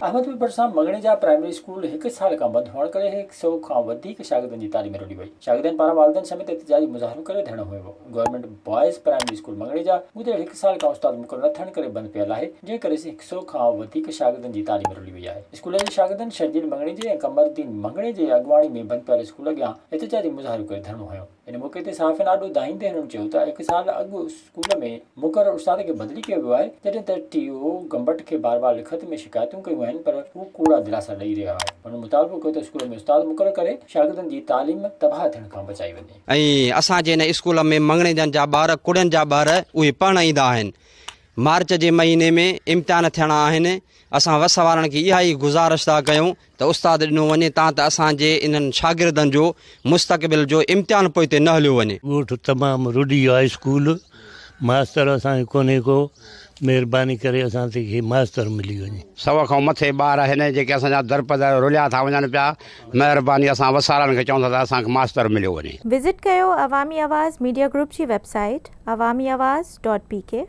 अहमदपुर भरिसां मंगणेजा primary school 1 साल खां बंदि हुअण करे 100 खां वधीक शागिर्दनि जी तालीम रोली वई। शागिर्दनि पारां वालिदनि समेत एहतिजाजी मुज़ाहिरो करे धरणो हुयो। गवर्नमेंट बॉयज़ प्राइमरी स्कूल मंगणेजा गुज़िरियल 1 साल खां उस्ताद मुक़ररु न थियण करे बंदि पियल आहे, जंहिं करे 100 खां वधीक शागिर्दनि जी तालीम रोली वई आहे। स्कूल जे शागिर्दनि शर्जील मंगणेजे ऐं कमरदीन मंगणे जे अॻुवाणी में बंदि पियल स्कूल अॻियां एहतिजाजी मुज़ाहिरो करे धरणो हुयो। इन मौक़े ते सहाफ़ियुनि आॾो दाहींदे हुननि चयो त 1 साल अॻु स्कूल में मुक़ररु उस्ताद खे बदिली कयो वियो आहे, जॾहिं त टीओ गंबट खे बार बार लिखत में शिकायतूं कयूं आहिनि, पर हू कूड़ा दिलासा ॾेई रहियो आहे। हुननि मुतालबो कयो त स्कूल में उस्ताद मुक़ररु करे शागिर्दनि जी तालीम तबाह थियण खां बचाई वञे। ऐं असांजे हिन स्कूल में मंगणेजनि जा ॿार कुड़ियनि जा ॿार उहे पढ़ण ईंदा आहिनि। मार्च जे महीने में इम्तिहान थियणा आहिनि। असां वस वारनि खे इहा ई गुज़ारिश था कयूं त उस्ताद ॾिनो वञे त असांजे इन्हनि शागिर्दनि जो मुस्तक़बिल जो इम्तिहान पोइ हिते न हलियो वञे। ॻोठ तमामु रुडी आहे स्कूल, मास्तर असांखे कोन्हे को, महिरबानी करे असां ते मास्तर मिली वञे। 100 खां मथे ॿार आहिनि जेके असांजा दरपदर रुलिया था वञनि पिया। महिरबानी असां वसारनि खे चवंदा त असांखे मास्तर मिलियो वञे। विज़िट कयो अवामी आवाज़ मीडिया ग्रुप जी वेबसाइट awamiawaz.pk